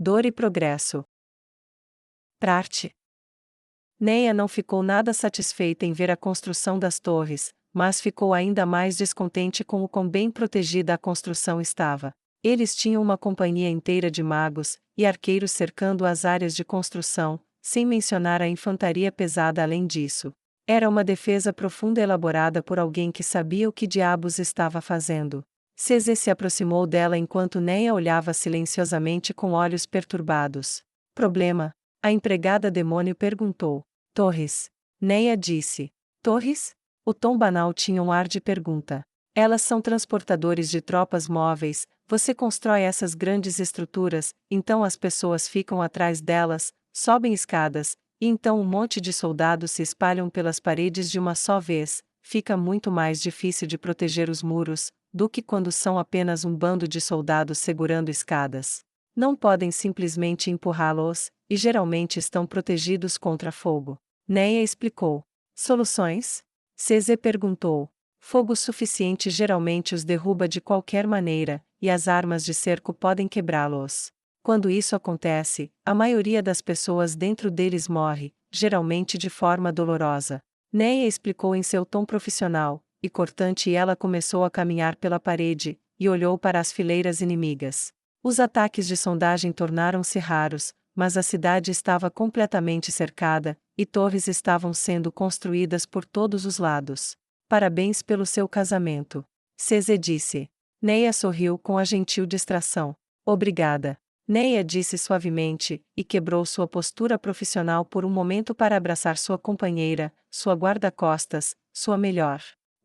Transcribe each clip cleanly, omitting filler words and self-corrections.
Dor e progresso. Parte. Neia não ficou nada satisfeita em ver a construção das torres, mas ficou ainda mais descontente com o quão bem protegida a construção estava. Eles tinham uma companhia inteira de magos e arqueiros cercando as áreas de construção, sem mencionar a infantaria pesada além disso. Era uma defesa profunda elaborada por alguém que sabia o que diabos estava fazendo. Cesê se aproximou dela enquanto Neia olhava silenciosamente com olhos perturbados. Problema? A empregada demônio perguntou. Torres. Neia disse. Torres? O tom banal tinha um ar de pergunta. Elas são transportadores de tropas móveis, você constrói essas grandes estruturas, então as pessoas ficam atrás delas, sobem escadas, e então um monte de soldados se espalham pelas paredes de uma só vez, fica muito mais difícil de proteger os muros, do que quando são apenas um bando de soldados segurando escadas. Não podem simplesmente empurrá-los, e geralmente estão protegidos contra fogo. Neia explicou. Soluções? Cesê perguntou. Fogo suficiente geralmente os derruba de qualquer maneira, e as armas de cerco podem quebrá-los. Quando isso acontece, a maioria das pessoas dentro deles morre, geralmente de forma dolorosa. Neia explicou em seu tom profissional e cortante e ela começou a caminhar pela parede, e olhou para as fileiras inimigas. Os ataques de sondagem tornaram-se raros, mas a cidade estava completamente cercada, e torres estavam sendo construídas por todos os lados. Parabéns pelo seu casamento. Cesê disse. Neia sorriu com a gentil distração. Obrigada. Neia disse suavemente, e quebrou sua postura profissional por um momento para abraçar sua companheira, sua guarda-costas, sua melhor.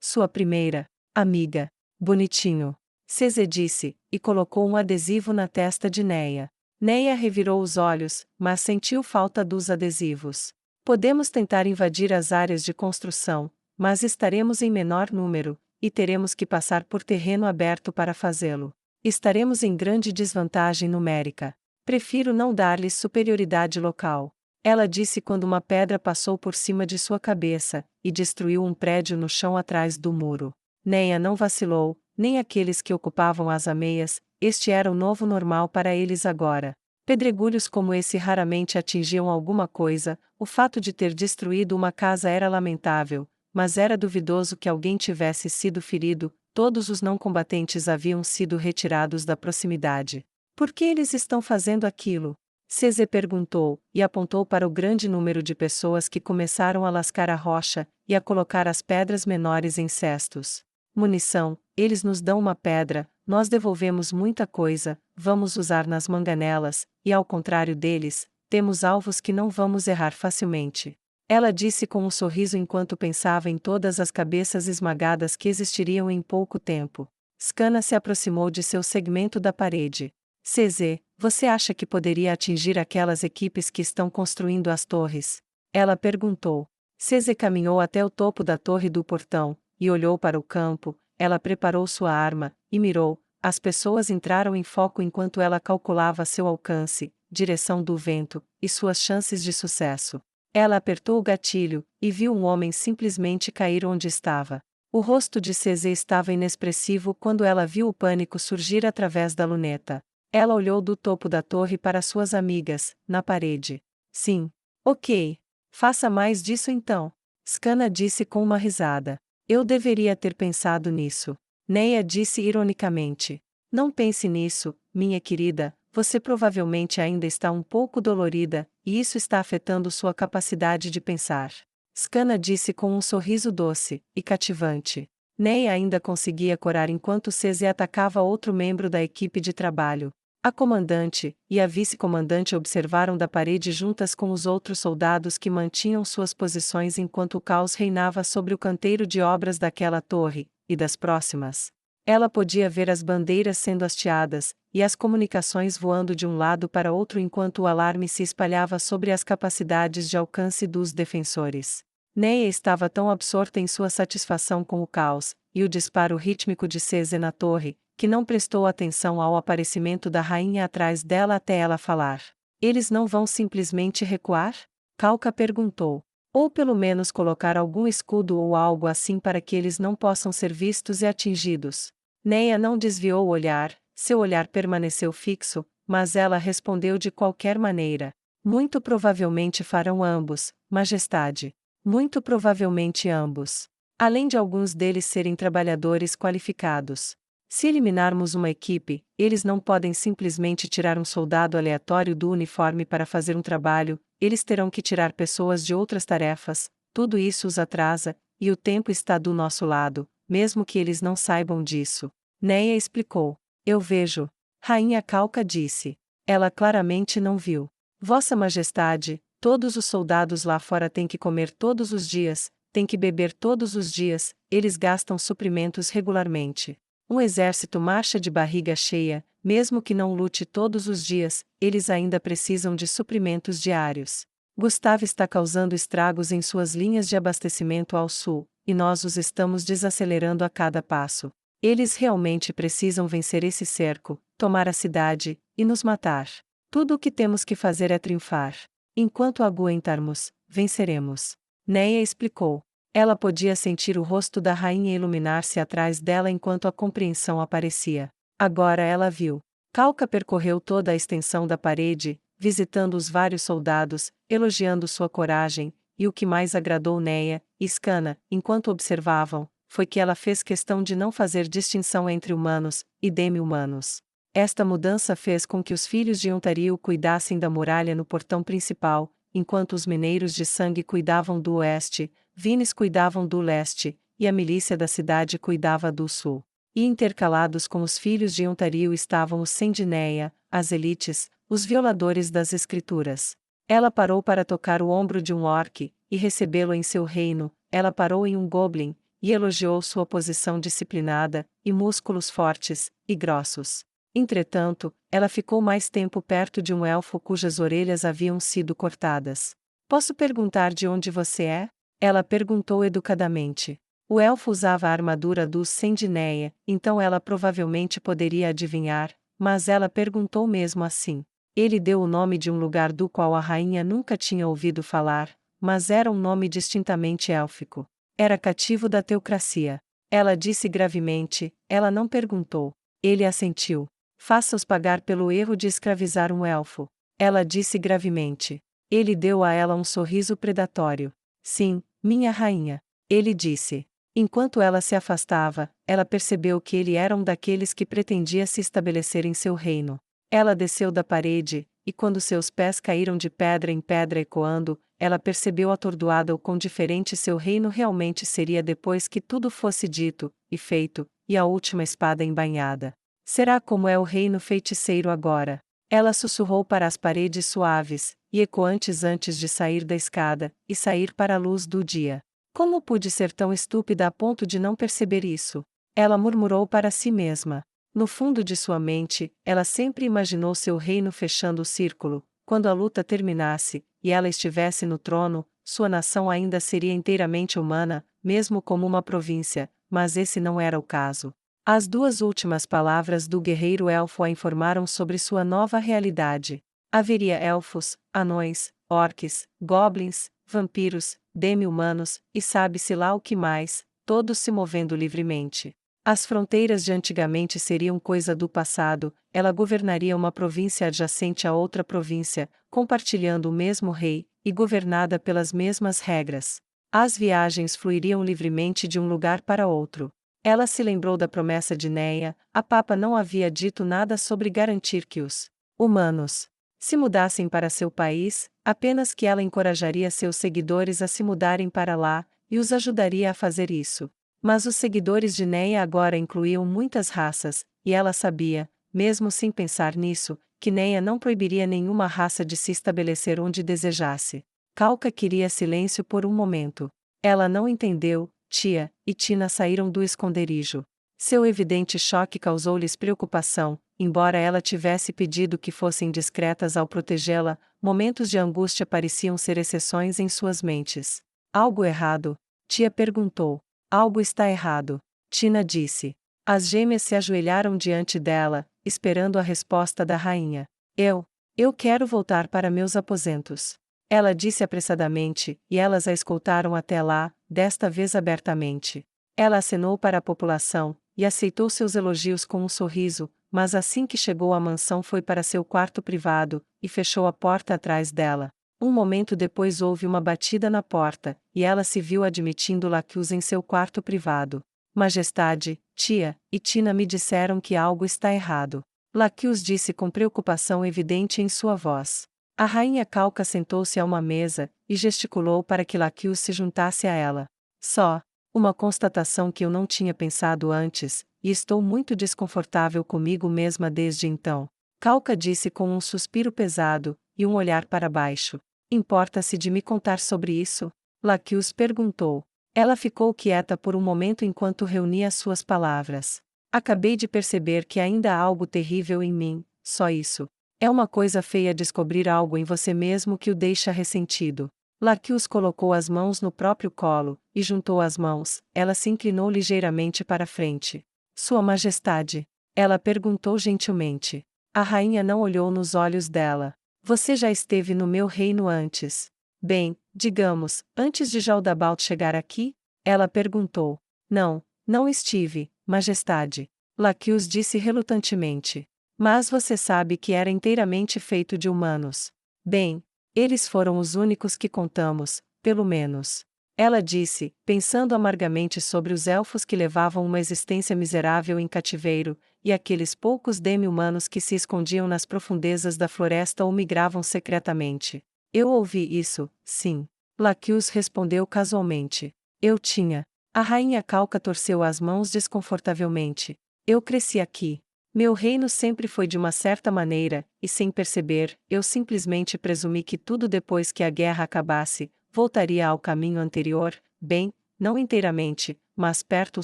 Sua primeira amiga. Bonitinho. Cesê disse, e colocou um adesivo na testa de Neia. Neia revirou os olhos, mas sentiu falta dos adesivos. Podemos tentar invadir as áreas de construção, mas estaremos em menor número, e teremos que passar por terreno aberto para fazê-lo. Estaremos em grande desvantagem numérica. Prefiro não dar-lhes superioridade local. Ela disse quando uma pedra passou por cima de sua cabeça, e destruiu um prédio no chão atrás do muro. Neia não vacilou, nem aqueles que ocupavam as ameias, este era o novo normal para eles agora. Pedregulhos como esse raramente atingiam alguma coisa, o fato de ter destruído uma casa era lamentável, mas era duvidoso que alguém tivesse sido ferido, todos os não combatentes haviam sido retirados da proximidade. Por que eles estão fazendo aquilo? Cesê perguntou, e apontou para o grande número de pessoas que começaram a lascar a rocha, e a colocar as pedras menores em cestos. Munição, eles nos dão uma pedra, nós devolvemos muita coisa, vamos usar nas manganelas, e ao contrário deles, temos alvos que não vamos errar facilmente. Ela disse com um sorriso enquanto pensava em todas as cabeças esmagadas que existiriam em pouco tempo. Scana se aproximou de seu segmento da parede. Cesê, você acha que poderia atingir aquelas equipes que estão construindo as torres? Ela perguntou. Cesê caminhou até o topo da torre do portão, e olhou para o campo. Ela preparou sua arma, e mirou. As pessoas entraram em foco enquanto ela calculava seu alcance, direção do vento, e suas chances de sucesso. Ela apertou o gatilho, e viu um homem simplesmente cair onde estava. O rosto de Cesê estava inexpressivo quando ela viu o pânico surgir através da luneta. Ela olhou do topo da torre para suas amigas, na parede. Sim. Ok. Faça mais disso então. Scana disse com uma risada. Eu deveria ter pensado nisso. Neia disse ironicamente. Não pense nisso, minha querida, você provavelmente ainda está um pouco dolorida, e isso está afetando sua capacidade de pensar. Scana disse com um sorriso doce e cativante. Neia ainda conseguia corar enquanto Cesê atacava outro membro da equipe de trabalho. A comandante e a vice-comandante observaram da parede juntas com os outros soldados que mantinham suas posições enquanto o caos reinava sobre o canteiro de obras daquela torre, e das próximas. Ela podia ver as bandeiras sendo hasteadas, e as comunicações voando de um lado para outro enquanto o alarme se espalhava sobre as capacidades de alcance dos defensores. Neia estava tão absorta em sua satisfação com o caos, e o disparo rítmico de Cesê na torre, que não prestou atenção ao aparecimento da rainha atrás dela até ela falar. Eles não vão simplesmente recuar? Calca perguntou. Ou pelo menos colocar algum escudo ou algo assim para que eles não possam ser vistos e atingidos. Neia não desviou o olhar, seu olhar permaneceu fixo, mas ela respondeu de qualquer maneira. Muito provavelmente farão ambos, Majestade. Muito provavelmente ambos. Além de alguns deles serem trabalhadores qualificados. Se eliminarmos uma equipe, eles não podem simplesmente tirar um soldado aleatório do uniforme para fazer um trabalho, eles terão que tirar pessoas de outras tarefas, tudo isso os atrasa, e o tempo está do nosso lado, mesmo que eles não saibam disso. Neia explicou. Eu vejo. Rainha Calca disse. Ela claramente não viu. Vossa Majestade, todos os soldados lá fora têm que comer todos os dias, têm que beber todos os dias, eles gastam suprimentos regularmente. Um exército marcha de barriga cheia, mesmo que não lute todos os dias, eles ainda precisam de suprimentos diários. Gustavo está causando estragos em suas linhas de abastecimento ao sul, e nós os estamos desacelerando a cada passo. Eles realmente precisam vencer esse cerco, tomar a cidade, e nos matar. Tudo o que temos que fazer é triunfar. Enquanto aguentarmos, venceremos. Neia explicou. Ela podia sentir o rosto da rainha iluminar-se atrás dela enquanto a compreensão aparecia. Agora ela viu. Calca percorreu toda a extensão da parede, visitando os vários soldados, elogiando sua coragem, e o que mais agradou Neia e Scana, enquanto observavam, foi que ela fez questão de não fazer distinção entre humanos e demi-humanos. Esta mudança fez com que os filhos de Ontario cuidassem da muralha no portão principal, enquanto os mineiros de sangue cuidavam do oeste, Vines cuidavam do leste, e a milícia da cidade cuidava do sul. E intercalados com os filhos de Ontario estavam os Sendineia, as elites, os violadores das escrituras. Ela parou para tocar o ombro de um orc, e recebê-lo em seu reino, ela parou em um goblin, e elogiou sua posição disciplinada, e músculos fortes, e grossos. Entretanto, ela ficou mais tempo perto de um elfo cujas orelhas haviam sido cortadas. Posso perguntar de onde você é? Ela perguntou educadamente. O elfo usava a armadura dos Sendineia, então ela provavelmente poderia adivinhar, mas ela perguntou mesmo assim. Ele deu o nome de um lugar do qual a rainha nunca tinha ouvido falar, mas era um nome distintamente élfico. Era cativo da teocracia. Ela disse gravemente, ela não perguntou. Ele assentiu. Faça-os pagar pelo erro de escravizar um elfo. Ela disse gravemente. Ele deu a ela um sorriso predatório. Sim, minha rainha. Ele disse. Enquanto ela se afastava, ela percebeu que ele era um daqueles que pretendia se estabelecer em seu reino. Ela desceu da parede, e quando seus pés caíram de pedra em pedra ecoando, ela percebeu atordoada o quão diferente seu reino realmente seria depois que tudo fosse dito e feito, e a última espada embainhada. Será como é o reino feiticeiro agora? Ela sussurrou para as paredes suaves e ecoantes antes de sair da escada e sair para a luz do dia. Como pude ser tão estúpida a ponto de não perceber isso? Ela murmurou para si mesma. No fundo de sua mente, ela sempre imaginou seu reino fechando o círculo. Quando a luta terminasse, e ela estivesse no trono, sua nação ainda seria inteiramente humana, mesmo como uma província, mas esse não era o caso. As duas últimas palavras do guerreiro elfo a informaram sobre sua nova realidade. Haveria elfos, anões, orques, goblins, vampiros, demi-humanos, e sabe-se lá o que mais, todos se movendo livremente. As fronteiras de antigamente seriam coisa do passado, ela governaria uma província adjacente a outra província, compartilhando o mesmo rei, e governada pelas mesmas regras. As viagens fluiriam livremente de um lugar para outro. Ela se lembrou da promessa de Neia, a Papa não havia dito nada sobre garantir que os humanos se mudassem para seu país, apenas que ela encorajaria seus seguidores a se mudarem para lá, e os ajudaria a fazer isso. Mas os seguidores de Neia agora incluíam muitas raças, e ela sabia, mesmo sem pensar nisso, que Neia não proibiria nenhuma raça de se estabelecer onde desejasse. Calca queria silêncio por um momento. Ela não entendeu. Tia e Tina saíram do esconderijo. Seu evidente choque causou-lhes preocupação, embora ela tivesse pedido que fossem discretas ao protegê-la, momentos de angústia pareciam ser exceções em suas mentes. Algo errado? Tia perguntou. Algo está errado. Tina disse. As gêmeas se ajoelharam diante dela, esperando a resposta da rainha. Eu quero voltar para meus aposentos. Ela disse apressadamente, e elas a escoltaram até lá, desta vez abertamente. Ela acenou para a população, e aceitou seus elogios com um sorriso, mas assim que chegou à mansão foi para seu quarto privado, e fechou a porta atrás dela. Um momento depois houve uma batida na porta, e ela se viu admitindo Lacuse em seu quarto privado. Majestade, tia, e Tina me disseram que algo está errado. Lacuse disse com preocupação evidente em sua voz. A rainha Calca sentou-se a uma mesa, e gesticulou para que Lacuse se juntasse a ela. Só, uma constatação que eu não tinha pensado antes, e estou muito desconfortável comigo mesma desde então. Calca disse com um suspiro pesado, e um olhar para baixo. Importa-se de me contar sobre isso? Lacuse perguntou. Ela ficou quieta por um momento enquanto reunia suas palavras. Acabei de perceber que ainda há algo terrível em mim, só isso. É uma coisa feia descobrir algo em você mesmo que o deixa ressentido. Lacuse colocou as mãos no próprio colo, e juntou as mãos, ela se inclinou ligeiramente para frente. Sua Majestade? Ela perguntou gentilmente. A rainha não olhou nos olhos dela. Você já esteve no meu reino antes. Bem, digamos, antes de Jaldabaoth chegar aqui? Ela perguntou. Não, não estive, Majestade. Lacuse disse relutantemente. Mas você sabe que era inteiramente feito de humanos. Bem, eles foram os únicos que contamos, pelo menos. Ela disse, pensando amargamente sobre os elfos que levavam uma existência miserável em cativeiro, e aqueles poucos demi-humanos que se escondiam nas profundezas da floresta ou migravam secretamente. Eu ouvi isso, sim. Lacuse respondeu casualmente. Eu tinha. A rainha Calca torceu as mãos desconfortavelmente. Eu cresci aqui. Meu reino sempre foi de uma certa maneira, e sem perceber, eu simplesmente presumi que tudo depois que a guerra acabasse, voltaria ao caminho anterior, bem, não inteiramente, mas perto o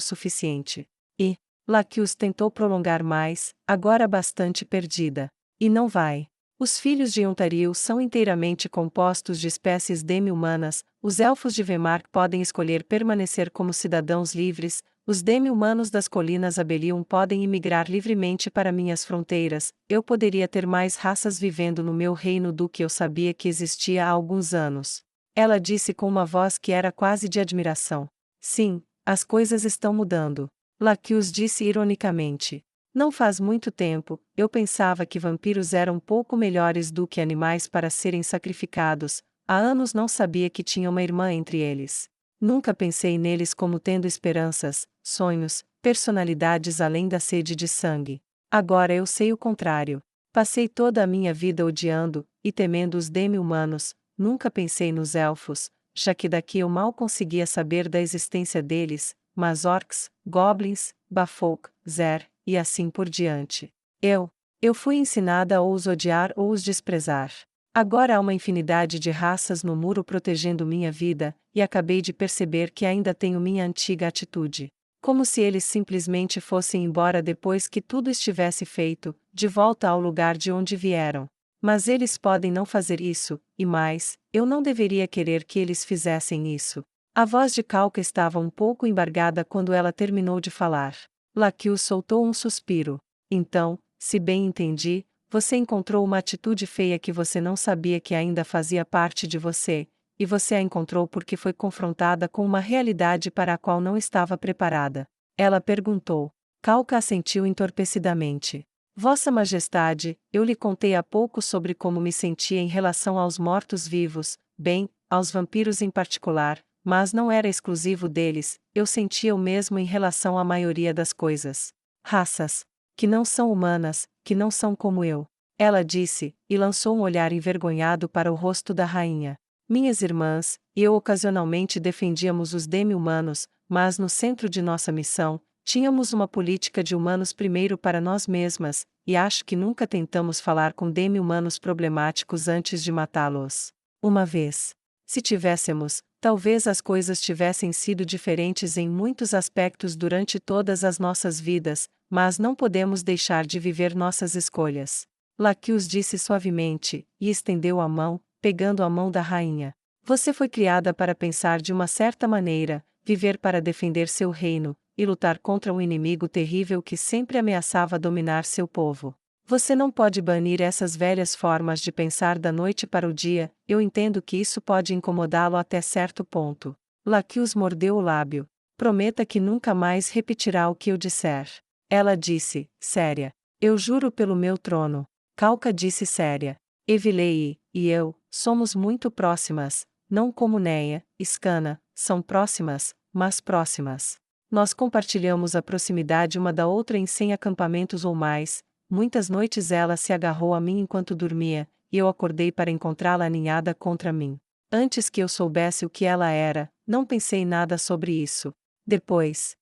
suficiente. E, Lacuse tentou prolongar mais, agora bastante perdida. E não vai. Os filhos de Ontario são inteiramente compostos de espécies demi-humanas, os elfos de Vemark podem escolher permanecer como cidadãos livres, os demi-humanos das colinas Abelium podem imigrar livremente para minhas fronteiras, eu poderia ter mais raças vivendo no meu reino do que eu sabia que existia há alguns anos. Ela disse com uma voz que era quase de admiração. Sim, as coisas estão mudando. Lacuse disse ironicamente. Não faz muito tempo, eu pensava que vampiros eram pouco melhores do que animais para serem sacrificados, há anos não sabia que tinha uma irmã entre eles. Nunca pensei neles como tendo esperanças, sonhos, personalidades além da sede de sangue. Agora eu sei o contrário. Passei toda a minha vida odiando e temendo os demi-humanos, nunca pensei nos elfos, já que daqui eu mal conseguia saber da existência deles, mas orcs, goblins, bafolk, zer, e assim por diante. Eu fui ensinada a os odiar ou os desprezar. Agora há uma infinidade de raças no muro protegendo minha vida, e acabei de perceber que ainda tenho minha antiga atitude. Como se eles simplesmente fossem embora depois que tudo estivesse feito, de volta ao lugar de onde vieram. Mas eles podem não fazer isso, e mais, eu não deveria querer que eles fizessem isso. A voz de Calca estava um pouco embargada quando ela terminou de falar. Lacuse soltou um suspiro. Então, se bem entendi, você encontrou uma atitude feia que você não sabia que ainda fazia parte de você, e você a encontrou porque foi confrontada com uma realidade para a qual não estava preparada. Ela perguntou. Calca assentiu entorpecidamente. Vossa Majestade, eu lhe contei há pouco sobre como me sentia em relação aos mortos-vivos, bem, aos vampiros em particular, mas não era exclusivo deles, eu sentia o mesmo em relação à maioria das coisas. Raças que não são humanas, que não são como eu. Ela disse, e lançou um olhar envergonhado para o rosto da rainha. Minhas irmãs, e eu ocasionalmente defendíamos os demi-humanos, mas no centro de nossa missão, tínhamos uma política de humanos primeiro para nós mesmas, e acho que nunca tentamos falar com demi-humanos problemáticos antes de matá-los. Uma vez. Se tivéssemos, talvez as coisas tivessem sido diferentes em muitos aspectos durante todas as nossas vidas, mas não podemos deixar de viver nossas escolhas. Lacuse disse suavemente, e estendeu a mão, pegando a mão da rainha. Você foi criada para pensar de uma certa maneira, viver para defender seu reino, e lutar contra um inimigo terrível que sempre ameaçava dominar seu povo. Você não pode banir essas velhas formas de pensar da noite para o dia, eu entendo que isso pode incomodá-lo até certo ponto. Lacuse mordeu o lábio. Prometa que nunca mais repetirá o que eu disser. Ela disse, séria. Eu juro pelo meu trono. Calca disse séria. Evilei e eu, somos muito próximas, não como Neia, Iscana, são próximas, mas próximas. Nós compartilhamos a proximidade uma da outra em 100 acampamentos ou mais. Muitas noites ela se agarrou a mim enquanto dormia, e eu acordei para encontrá-la aninhada contra mim. Antes que eu soubesse o que ela era, não pensei nada sobre isso. Depois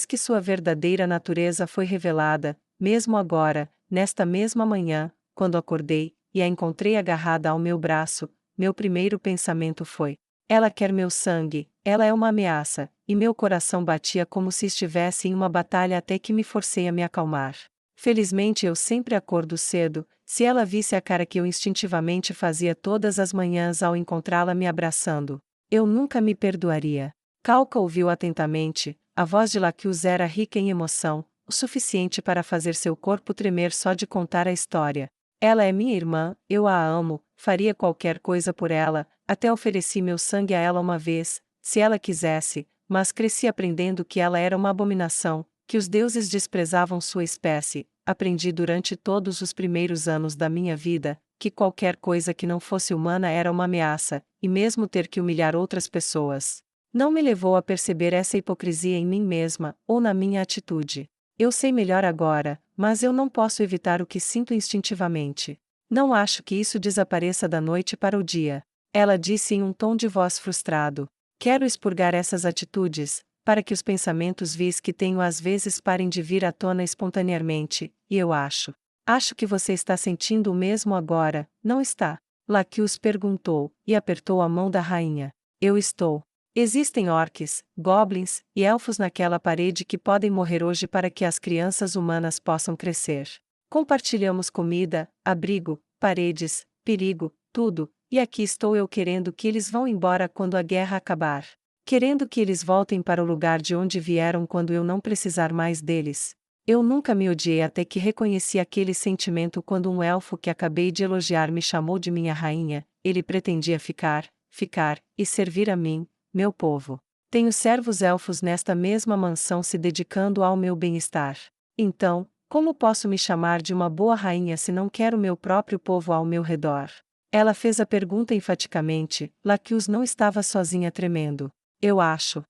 que sua verdadeira natureza foi revelada, mesmo agora, nesta mesma manhã, quando acordei, e a encontrei agarrada ao meu braço, meu primeiro pensamento foi: ela quer meu sangue, ela é uma ameaça, e meu coração batia como se estivesse em uma batalha até que me forcei a me acalmar. Felizmente eu sempre acordo cedo, se ela visse a cara que eu instintivamente fazia todas as manhãs ao encontrá-la me abraçando, eu nunca me perdoaria. Calca ouviu atentamente, a voz de Lacuse era rica em emoção, o suficiente para fazer seu corpo tremer só de contar a história. Ela é minha irmã, eu a amo, faria qualquer coisa por ela, até ofereci meu sangue a ela uma vez, se ela quisesse, mas cresci aprendendo que ela era uma abominação, que os deuses desprezavam sua espécie. Aprendi durante todos os primeiros anos da minha vida, que qualquer coisa que não fosse humana era uma ameaça, e mesmo ter que humilhar outras pessoas. Não me levou a perceber essa hipocrisia em mim mesma, ou na minha atitude. Eu sei melhor agora, mas eu não posso evitar o que sinto instintivamente. Não acho que isso desapareça da noite para o dia. Ela disse em um tom de voz frustrado. Quero expurgar essas atitudes, para que os pensamentos vis que tenho às vezes parem de vir à tona espontaneamente, e eu acho. Acho que você está sentindo o mesmo agora, não está? Lacuse perguntou, e apertou a mão da rainha. Eu estou. Existem orques, goblins e elfos naquela parede que podem morrer hoje para que as crianças humanas possam crescer. Compartilhamos comida, abrigo, paredes, perigo, tudo, e aqui estou eu querendo que eles vão embora quando a guerra acabar. Querendo que eles voltem para o lugar de onde vieram quando eu não precisar mais deles. Eu nunca me odiei até que reconheci aquele sentimento quando um elfo que acabei de elogiar me chamou de minha rainha. Ele pretendia ficar e servir a mim, meu povo. Tenho servos elfos nesta mesma mansão se dedicando ao meu bem-estar. Então, como posso me chamar de uma boa rainha se não quero meu próprio povo ao meu redor? Ela fez a pergunta enfaticamente. Lacuse não estava sozinha tremendo. Eu acho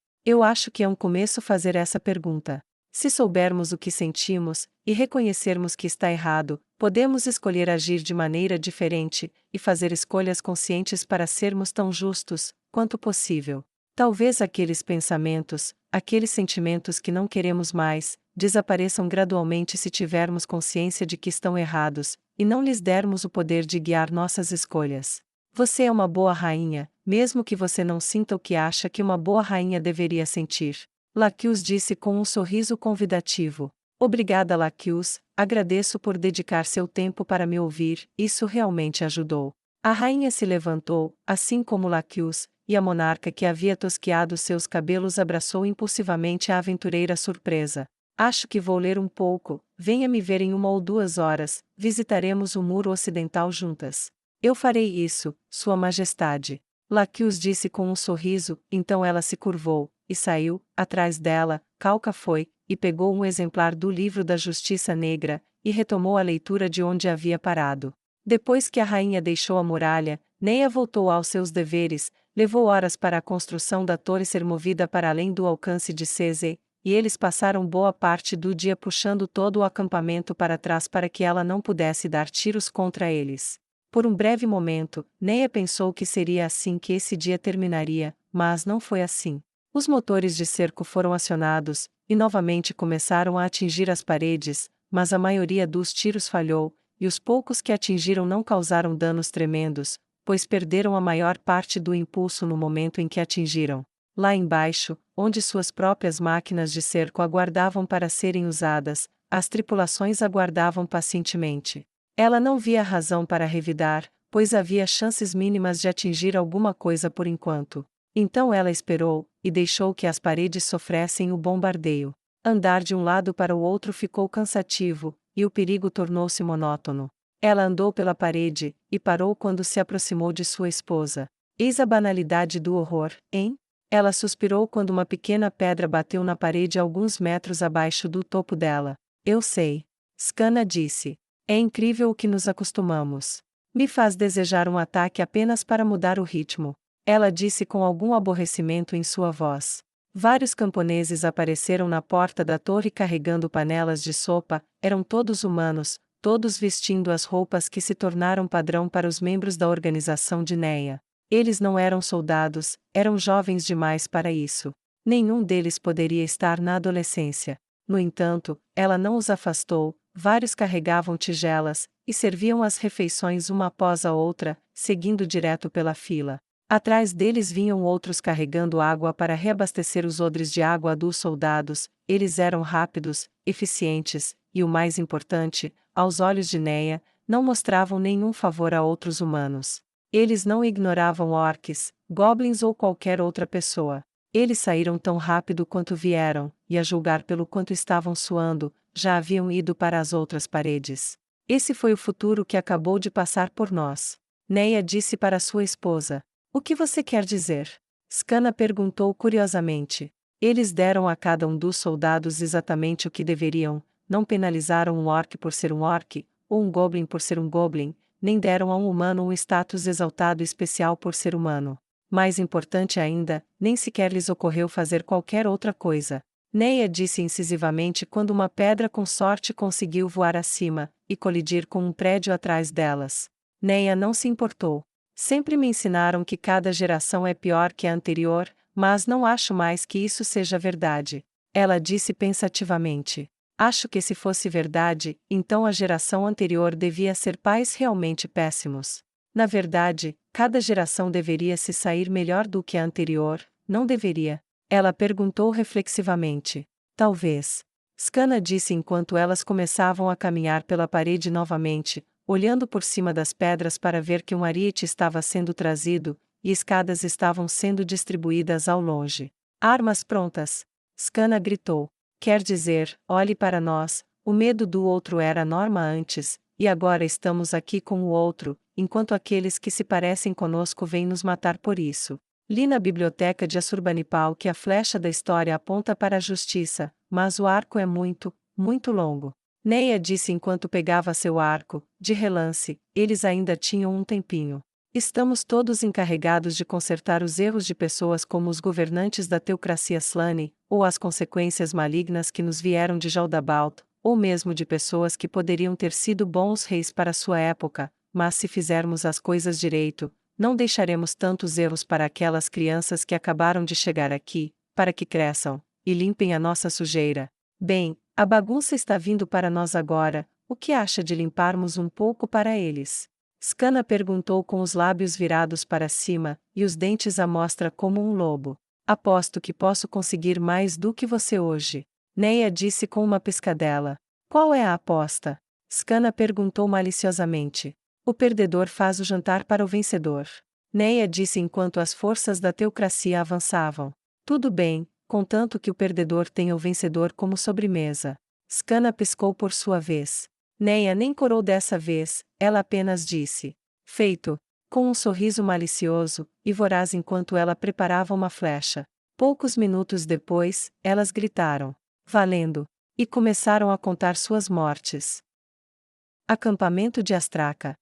que é um começo fazer essa pergunta. Se soubermos o que sentimos, e reconhecermos que está errado, podemos escolher agir de maneira diferente, e fazer escolhas conscientes para sermos tão justos quanto possível. Talvez aqueles pensamentos, aqueles sentimentos que não queremos mais, desapareçam gradualmente se tivermos consciência de que estão errados, e não lhes dermos o poder de guiar nossas escolhas. Você é uma boa rainha, mesmo que você não sinta o que acha que uma boa rainha deveria sentir. Lacuse disse com um sorriso convidativo. Obrigada, Lacuse, agradeço por dedicar seu tempo para me ouvir, isso realmente ajudou. A rainha se levantou, assim como Lacuse, e a monarca que havia tosquiado seus cabelos abraçou impulsivamente a aventureira surpresa. Acho que vou ler um pouco, venha me ver em 1 ou 2 horas, visitaremos o muro ocidental juntas. Eu farei isso, Sua Majestade. Lacuse disse com um sorriso, então ela se curvou, e saiu, atrás dela. Calca foi, e pegou um exemplar do livro da Justiça Negra, e retomou a leitura de onde havia parado. Depois que a rainha deixou a muralha, Neia voltou aos seus deveres, levou horas para a construção da torre ser movida para além do alcance de Cese, e eles passaram boa parte do dia puxando todo o acampamento para trás para que ela não pudesse dar tiros contra eles. Por um breve momento, Neia pensou que seria assim que esse dia terminaria, mas não foi assim. Os motores de cerco foram acionados, e novamente começaram a atingir as paredes, mas a maioria dos tiros falhou, e os poucos que atingiram não causaram danos tremendos, pois perderam a maior parte do impulso no momento em que atingiram. Lá embaixo, onde suas próprias máquinas de cerco aguardavam para serem usadas, as tripulações aguardavam pacientemente. Ela não via razão para revidar, pois havia chances mínimas de atingir alguma coisa por enquanto. Então ela esperou, e deixou que as paredes sofressem o bombardeio. Andar de um lado para o outro ficou cansativo, e o perigo tornou-se monótono. Ela andou pela parede, e parou quando se aproximou de sua esposa. Eis a banalidade do horror, hein? Ela suspirou quando uma pequena pedra bateu na parede alguns metros abaixo do topo dela. Eu sei. Skana disse. É incrível o que nos acostumamos. Me faz desejar um ataque apenas para mudar o ritmo. Ela disse com algum aborrecimento em sua voz. Vários camponeses apareceram na porta da torre carregando panelas de sopa, eram todos humanos, todos vestindo as roupas que se tornaram padrão para os membros da organização de Neia. Eles não eram soldados, eram jovens demais para isso. Nenhum deles poderia estar na adolescência. No entanto, ela não os afastou, vários carregavam tigelas, e serviam as refeições uma após a outra, seguindo direto pela fila. Atrás deles vinham outros carregando água para reabastecer os odres de água dos soldados. Eles eram rápidos, eficientes, e o mais importante, aos olhos de Neia, não mostravam nenhum favor a outros humanos. Eles não ignoravam orques, goblins ou qualquer outra pessoa. Eles saíram tão rápido quanto vieram, e a julgar pelo quanto estavam suando, já haviam ido para as outras paredes. Esse foi o futuro que acabou de passar por nós. Neia disse para sua esposa. O que você quer dizer? Skana perguntou curiosamente. Eles deram a cada um dos soldados exatamente o que deveriam, não penalizaram um orc por ser um orc, ou um goblin por ser um goblin, nem deram a um humano um status exaltado especial por ser humano. Mais importante ainda, nem sequer lhes ocorreu fazer qualquer outra coisa. Neia disse incisivamente quando uma pedra com sorte conseguiu voar acima, e colidir com um prédio atrás delas. Neia não se importou. Sempre me ensinaram que cada geração é pior que a anterior, mas não acho mais que isso seja verdade. Ela disse pensativamente. Acho que se fosse verdade, então a geração anterior devia ser pais realmente péssimos. Na verdade, cada geração deveria se sair melhor do que a anterior, não deveria? Ela perguntou reflexivamente. Talvez. Skana disse enquanto elas começavam a caminhar pela parede novamente, olhando por cima das pedras para ver que um ariete estava sendo trazido, e escadas estavam sendo distribuídas ao longe. Armas prontas! Skana gritou. Quer dizer, olhe para nós, o medo do outro era a norma antes, e agora estamos aqui com o outro, enquanto aqueles que se parecem conosco vêm nos matar por isso. Li na biblioteca de Assurbanipal que a flecha da história aponta para a justiça, mas o arco é muito, muito longo. Neia disse enquanto pegava seu arco, de relance, eles ainda tinham um tempinho. Estamos todos encarregados de consertar os erros de pessoas como os governantes da teocracia Slane, ou as consequências malignas que nos vieram de Jaldabalt, ou mesmo de pessoas que poderiam ter sido bons reis para sua época, mas se fizermos as coisas direito, não deixaremos tantos erros para aquelas crianças que acabaram de chegar aqui, para que cresçam, e limpem a nossa sujeira. Bem, a bagunça está vindo para nós agora, o que acha de limparmos um pouco para eles? Skana perguntou com os lábios virados para cima, e os dentes à mostra como um lobo. Aposto que posso conseguir mais do que você hoje. Neia disse com uma piscadela. Qual é a aposta? Skana perguntou maliciosamente. O perdedor faz o jantar para o vencedor. Neia disse enquanto as forças da teocracia avançavam. Tudo bem, contanto que o perdedor tenha o vencedor como sobremesa. Skana piscou por sua vez. Neia nem corou dessa vez, ela apenas disse. Feito. Com um sorriso malicioso, e voraz enquanto ela preparava uma flecha. Poucos minutos depois, elas gritaram. Valendo! E começaram a contar suas mortes. Acampamento de Astraca.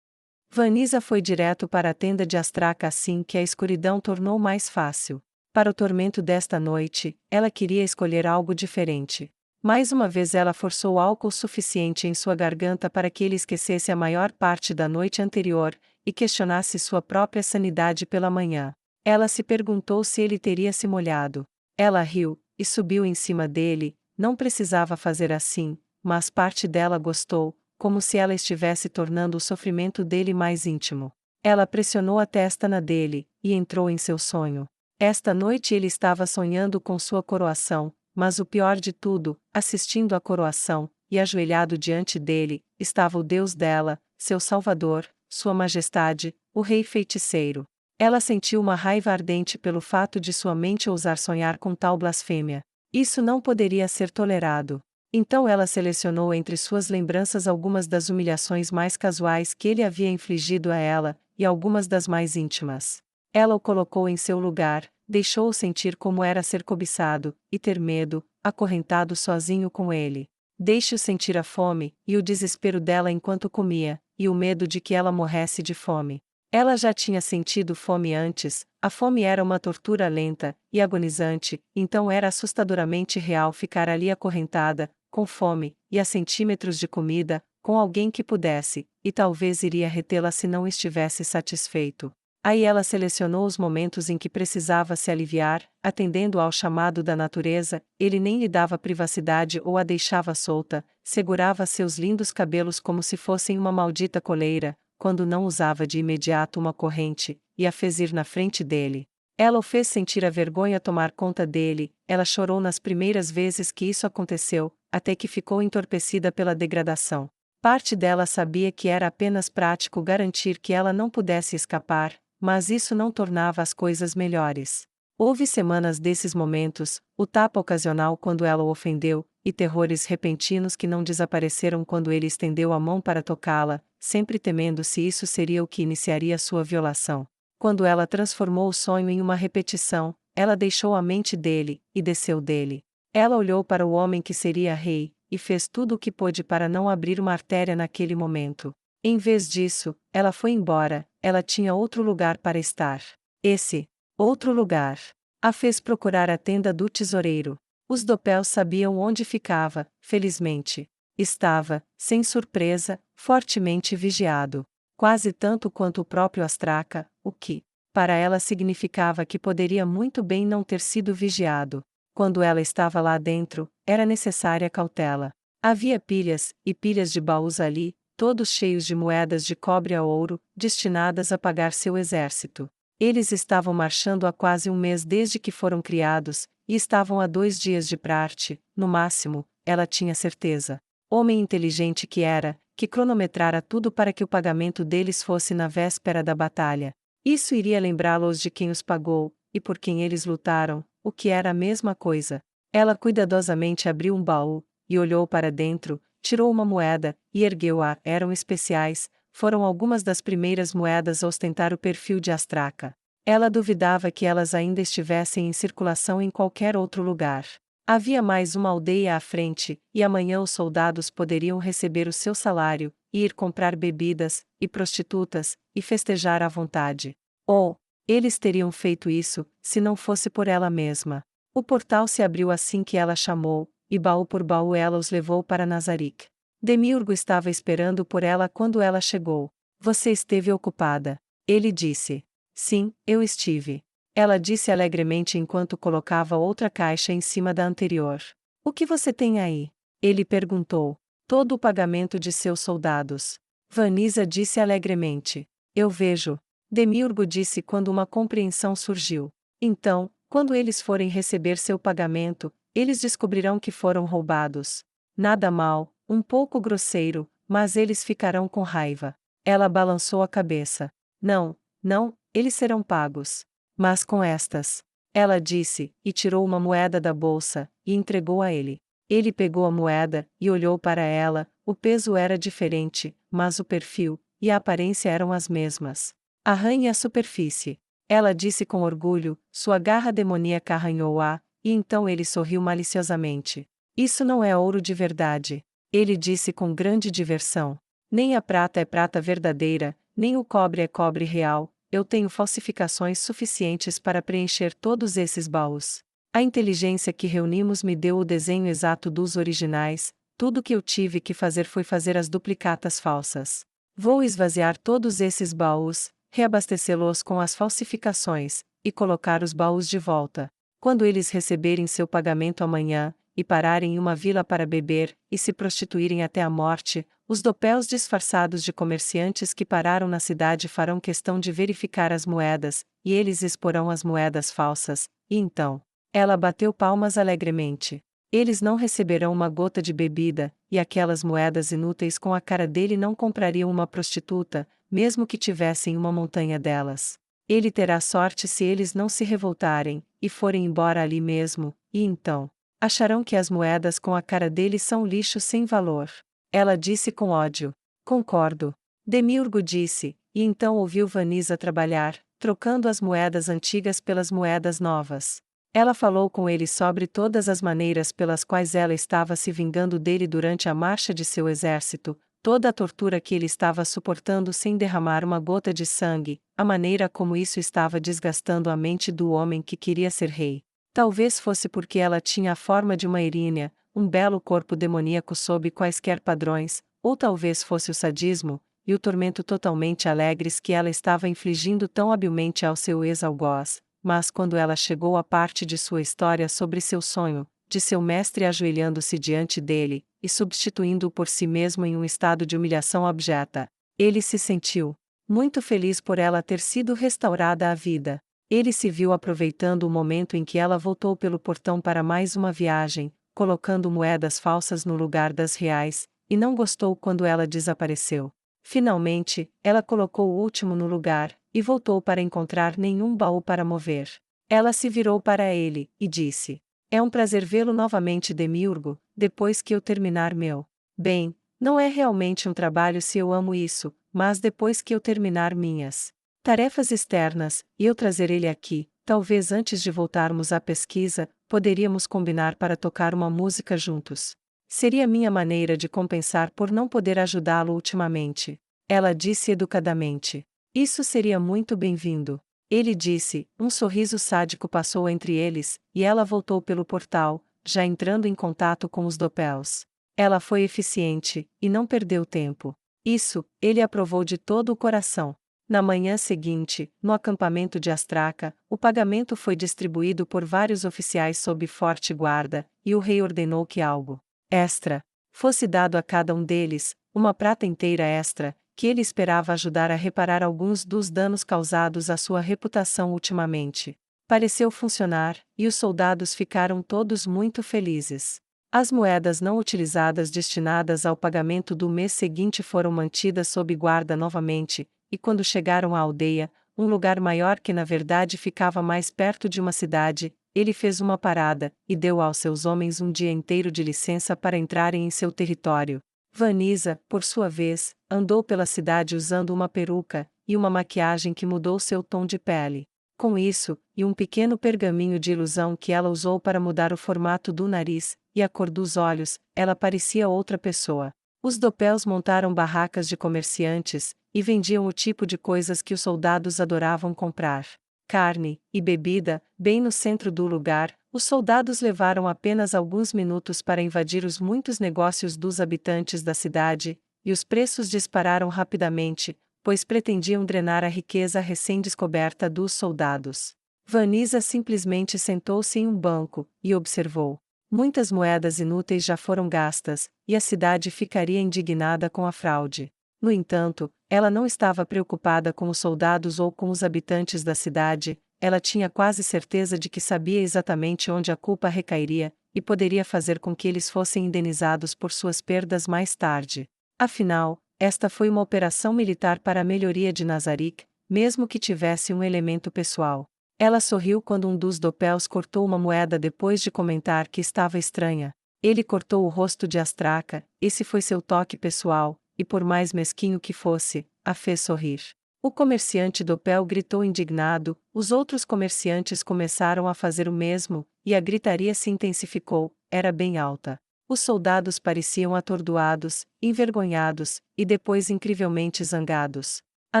Vanisa foi direto para a tenda de Astraca assim que a escuridão tornou mais fácil. Para o tormento desta noite, ela queria escolher algo diferente. Mais uma vez ela forçou álcool suficiente em sua garganta para que ele esquecesse a maior parte da noite anterior, e questionasse sua própria sanidade pela manhã. Ela se perguntou se ele teria se molhado. Ela riu, e subiu em cima dele, não precisava fazer assim, mas parte dela gostou, como se ela estivesse tornando o sofrimento dele mais íntimo. Ela pressionou a testa na dele, e entrou em seu sonho. Esta noite ele estava sonhando com sua coroação, mas o pior de tudo, assistindo à coroação, e ajoelhado diante dele, estava o Deus dela, seu Salvador, Sua Majestade, o Rei Feiticeiro. Ela sentiu uma raiva ardente pelo fato de sua mente ousar sonhar com tal blasfêmia. Isso não poderia ser tolerado. Então ela selecionou entre suas lembranças algumas das humilhações mais casuais que ele havia infligido a ela, e algumas das mais íntimas. Ela o colocou em seu lugar, deixou-o sentir como era ser cobiçado, e ter medo, acorrentado sozinho com ele. Deixe-o sentir a fome, e o desespero dela enquanto comia, e o medo de que ela morresse de fome. Ela já tinha sentido fome antes, a fome era uma tortura lenta e agonizante, então era assustadoramente real ficar ali acorrentada, com fome, e a centímetros de comida, com alguém que pudesse, e talvez iria retê-la se não estivesse satisfeito. Aí ela selecionou os momentos em que precisava se aliviar, atendendo ao chamado da natureza, ele nem lhe dava privacidade ou a deixava solta, segurava seus lindos cabelos como se fossem uma maldita coleira, quando não usava de imediato uma corrente, e a fez ir na frente dele. Ela o fez sentir a vergonha tomar conta dele, ela chorou nas primeiras vezes que isso aconteceu, até que ficou entorpecida pela degradação. Parte dela sabia que era apenas prático garantir que ela não pudesse escapar, mas isso não tornava as coisas melhores. Houve semanas desses momentos, o tapa ocasional quando ela o ofendeu, e terrores repentinos que não desapareceram quando ele estendeu a mão para tocá-la, sempre temendo se isso seria o que iniciaria sua violação. Quando ela transformou o sonho em uma repetição, ela deixou a mente dele, e desceu dele. Ela olhou para o homem que seria rei, e fez tudo o que pôde para não abrir uma artéria naquele momento. Em vez disso, ela foi embora, ela tinha outro lugar para estar. Esse outro lugar a fez procurar a tenda do tesoureiro. Os Doppels sabiam onde ficava, felizmente. Estava, sem surpresa, fortemente vigiado. Quase tanto quanto o próprio Astraca, o que, para ela significava que poderia muito bem não ter sido vigiado. Quando ela estava lá dentro, era necessária cautela. Havia pilhas, e pilhas de baús ali, todos cheios de moedas de cobre a ouro, destinadas a pagar seu exército. Eles estavam marchando há quase um mês desde que foram criados, e estavam a 2 dias de parte, no máximo, ela tinha certeza. Homem inteligente que era, que cronometrara tudo para que o pagamento deles fosse na véspera da batalha. Isso iria lembrá-los de quem os pagou, e por quem eles lutaram, o que era a mesma coisa. Ela cuidadosamente abriu um baú, e olhou para dentro, tirou uma moeda, e ergueu-a. Eram especiais, foram algumas das primeiras moedas a ostentar o perfil de Astraca. Ela duvidava que elas ainda estivessem em circulação em qualquer outro lugar. Havia mais uma aldeia à frente, e amanhã os soldados poderiam receber o seu salário, e ir comprar bebidas, e prostitutas, e festejar à vontade. Ou, eles teriam feito isso, se não fosse por ela mesma. O portal se abriu assim que ela chamou, e baú por baú ela os levou para Nazarick. Demiurgo estava esperando por ela quando ela chegou. Você esteve ocupada. Ele disse. Sim, eu estive. Ela disse alegremente enquanto colocava outra caixa em cima da anterior. O que você tem aí? Ele perguntou. Todo o pagamento de seus soldados. Vanessa disse alegremente. Eu vejo. Demiurgo disse quando uma compreensão surgiu. Então, quando eles forem receber seu pagamento, eles descobrirão que foram roubados. Nada mal, um pouco grosseiro, mas eles ficarão com raiva. Ela balançou a cabeça. Não, não, eles serão pagos. Mas com estas. Ela disse, e tirou uma moeda da bolsa, e entregou a ele. Ele pegou a moeda, e olhou para ela, o peso era diferente, mas o perfil, e a aparência eram as mesmas. Arranhe a superfície. Ela disse com orgulho, sua garra demoníaca arranhou-a, e então ele sorriu maliciosamente. Isso não é ouro de verdade. Ele disse com grande diversão. Nem a prata é prata verdadeira, nem o cobre é cobre real. Eu tenho falsificações suficientes para preencher todos esses baús. A inteligência que reunimos me deu o desenho exato dos originais, tudo que eu tive que fazer foi fazer as duplicatas falsas. Vou esvaziar todos esses baús, reabastecê-los com as falsificações, e colocar os baús de volta. Quando eles receberem seu pagamento amanhã, e pararem em uma vila para beber, e se prostituírem até a morte, os Doppels disfarçados de comerciantes que pararam na cidade farão questão de verificar as moedas, e eles exporão as moedas falsas, e então. Ela bateu palmas alegremente. Eles não receberão uma gota de bebida, e aquelas moedas inúteis com a cara dele não comprariam uma prostituta, mesmo que tivessem uma montanha delas. Ele terá sorte se eles não se revoltarem, e forem embora ali mesmo, e então. Acharão que as moedas com a cara dele são lixo sem valor. Ela disse com ódio. Concordo. Demiurgo disse, e então ouviu Vanessa trabalhar, trocando as moedas antigas pelas moedas novas. Ela falou com ele sobre todas as maneiras pelas quais ela estava se vingando dele durante a marcha de seu exército, toda a tortura que ele estava suportando sem derramar uma gota de sangue, a maneira como isso estava desgastando a mente do homem que queria ser rei. Talvez fosse porque ela tinha a forma de uma Erínia, um belo corpo demoníaco sob quaisquer padrões, ou talvez fosse o sadismo e o tormento totalmente alegres que ela estava infligindo tão habilmente ao seu ex-algoz. Mas quando ela chegou à parte de sua história sobre seu sonho, de seu mestre ajoelhando-se diante dele, e substituindo-o por si mesmo em um estado de humilhação abjeta, ele se sentiu muito feliz por ela ter sido restaurada à vida. Ele se viu aproveitando o momento em que ela voltou pelo portão para mais uma viagem, colocando moedas falsas no lugar das reais, e não gostou quando ela desapareceu. Finalmente, ela colocou o último no lugar, e voltou para encontrar nenhum baú para mover. Ela se virou para ele, e disse: "É um prazer vê-lo novamente, Demiurgo, depois que eu terminar meu. Bem, não é realmente um trabalho se eu amo isso, mas depois que eu terminar minhas tarefas externas, e eu trazer ele aqui, talvez antes de voltarmos à pesquisa, poderíamos combinar para tocar uma música juntos. Seria minha maneira de compensar por não poder ajudá-lo ultimamente." Ela disse educadamente: "Isso seria muito bem-vindo." Ele disse, um sorriso sádico passou entre eles, e ela voltou pelo portal, já entrando em contato com os Doppels. Ela foi eficiente, e não perdeu tempo. Isso, ele aprovou de todo o coração. Na manhã seguinte, no acampamento de Astraca, o pagamento foi distribuído por vários oficiais sob forte guarda, e o rei ordenou que algo extra fosse dado a cada um deles, uma prata inteira extra, que ele esperava ajudar a reparar alguns dos danos causados à sua reputação ultimamente. Pareceu funcionar, e os soldados ficaram todos muito felizes. As moedas não utilizadas destinadas ao pagamento do mês seguinte foram mantidas sob guarda novamente, e quando chegaram à aldeia, um lugar maior que na verdade ficava mais perto de uma cidade, ele fez uma parada, e deu aos seus homens um dia inteiro de licença para entrarem em seu território. Vanisa, por sua vez, andou pela cidade usando uma peruca, e uma maquiagem que mudou seu tom de pele. Com isso, e um pequeno pergaminho de ilusão que ela usou para mudar o formato do nariz, e a cor dos olhos, ela parecia outra pessoa. Os Doppels montaram barracas de comerciantes, e vendiam o tipo de coisas que os soldados adoravam comprar. Carne e bebida, bem no centro do lugar. Os soldados levaram apenas alguns minutos para invadir os muitos negócios dos habitantes da cidade, e os preços dispararam rapidamente, pois pretendiam drenar a riqueza recém-descoberta dos soldados. Vanisa simplesmente sentou-se em um banco, e observou. Muitas moedas inúteis já foram gastas, e a cidade ficaria indignada com a fraude. No entanto, ela não estava preocupada com os soldados ou com os habitantes da cidade, ela tinha quase certeza de que sabia exatamente onde a culpa recairia, e poderia fazer com que eles fossem indenizados por suas perdas mais tarde. Afinal, esta foi uma operação militar para a melhoria de Nazarick, mesmo que tivesse um elemento pessoal. Ela sorriu quando um dos Doppels cortou uma moeda depois de comentar que estava estranha. Ele cortou o rosto de Astraca, esse foi seu toque pessoal, e por mais mesquinho que fosse, a fez sorrir. O comerciante Doppel gritou indignado, os outros comerciantes começaram a fazer o mesmo, e a gritaria se intensificou, era bem alta. Os soldados pareciam atordoados, envergonhados, e depois incrivelmente zangados. A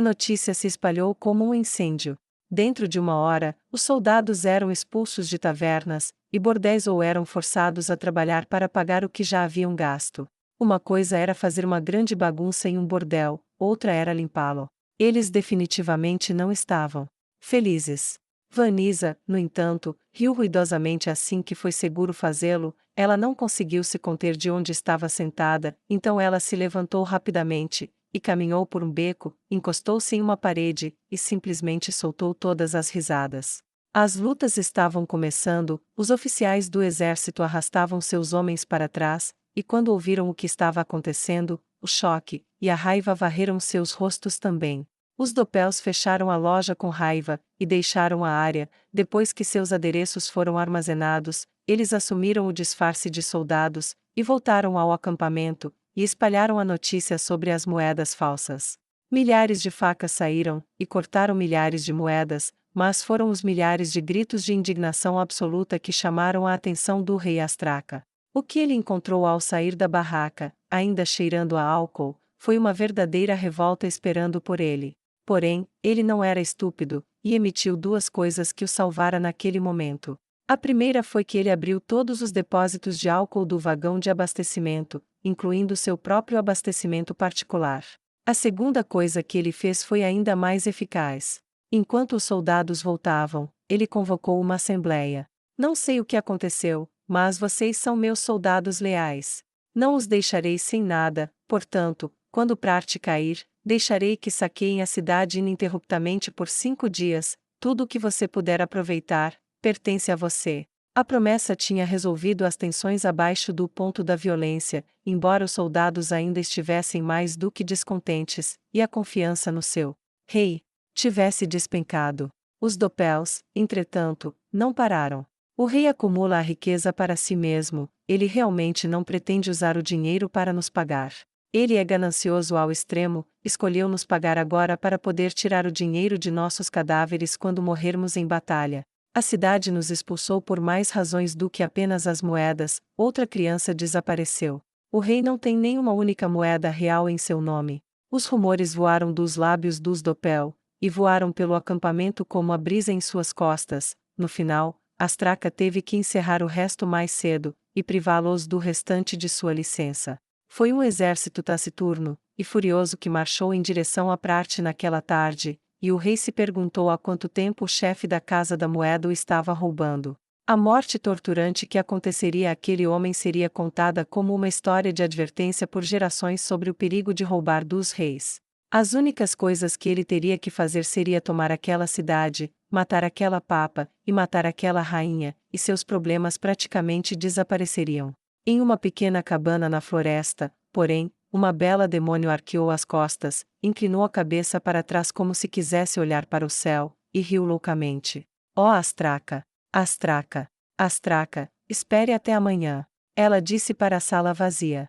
notícia se espalhou como um incêndio. Dentro de uma hora, os soldados eram expulsos de tavernas e bordéis ou eram forçados a trabalhar para pagar o que já haviam gasto. Uma coisa era fazer uma grande bagunça em um bordel, outra era limpá-lo. Eles definitivamente não estavam felizes. Vanisa, no entanto, riu ruidosamente assim que foi seguro fazê-lo. Ela não conseguiu se conter de onde estava sentada, então ela se levantou rapidamente e caminhou por um beco, encostou-se em uma parede, e simplesmente soltou todas as risadas. As lutas estavam começando, os oficiais do exército arrastavam seus homens para trás, e quando ouviram o que estava acontecendo, o choque e a raiva varreram seus rostos também. Os Doppels fecharam a loja com raiva, e deixaram a área. Depois que seus adereços foram armazenados, eles assumiram o disfarce de soldados, e voltaram ao acampamento, e espalharam a notícia sobre as moedas falsas. Milhares de facas saíram, e cortaram milhares de moedas, mas foram os milhares de gritos de indignação absoluta que chamaram a atenção do rei Astraca. O que ele encontrou ao sair da barraca, ainda cheirando a álcool, foi uma verdadeira revolta esperando por ele. Porém, ele não era estúpido, e emitiu duas coisas que o salvara naquele momento. A primeira foi que ele abriu todos os depósitos de álcool do vagão de abastecimento, incluindo seu próprio abastecimento particular. A segunda coisa que ele fez foi ainda mais eficaz. Enquanto os soldados voltavam, ele convocou uma assembleia. Não sei o que aconteceu, mas vocês são meus soldados leais. Não os deixarei sem nada, portanto, quando Prarte cair, deixarei que saqueiem a cidade ininterruptamente por 5 dias, tudo o que você puder aproveitar, pertence a você. A promessa tinha resolvido as tensões abaixo do ponto da violência, embora os soldados ainda estivessem mais do que descontentes, e a confiança no seu rei tivesse despencado. Os dopels, entretanto, não pararam. O rei acumula a riqueza para si mesmo, ele realmente não pretende usar o dinheiro para nos pagar. Ele é ganancioso ao extremo, escolheu nos pagar agora para poder tirar o dinheiro de nossos cadáveres quando morrermos em batalha. A cidade nos expulsou por mais razões do que apenas as moedas, outra criança desapareceu. O rei não tem nenhuma única moeda real em seu nome. Os rumores voaram dos lábios dos dopel, e voaram pelo acampamento como a brisa em suas costas. No final, Astraca teve que encerrar o resto mais cedo, e privá-los do restante de sua licença. Foi um exército taciturno e furioso que marchou em direção a Prarte naquela tarde, e o rei se perguntou há quanto tempo o chefe da Casa da Moeda o estava roubando. A morte torturante que aconteceria àquele homem seria contada como uma história de advertência por gerações sobre o perigo de roubar dos reis. As únicas coisas que ele teria que fazer seria tomar aquela cidade, matar aquela papa, e matar aquela rainha, e seus problemas praticamente desapareceriam. Em uma pequena cabana na floresta, porém, uma bela demônio arqueou as costas, inclinou a cabeça para trás como se quisesse olhar para o céu, e riu loucamente. Ó Astraca! Astraca! Astraca, espere até amanhã! Ela disse para a sala vazia.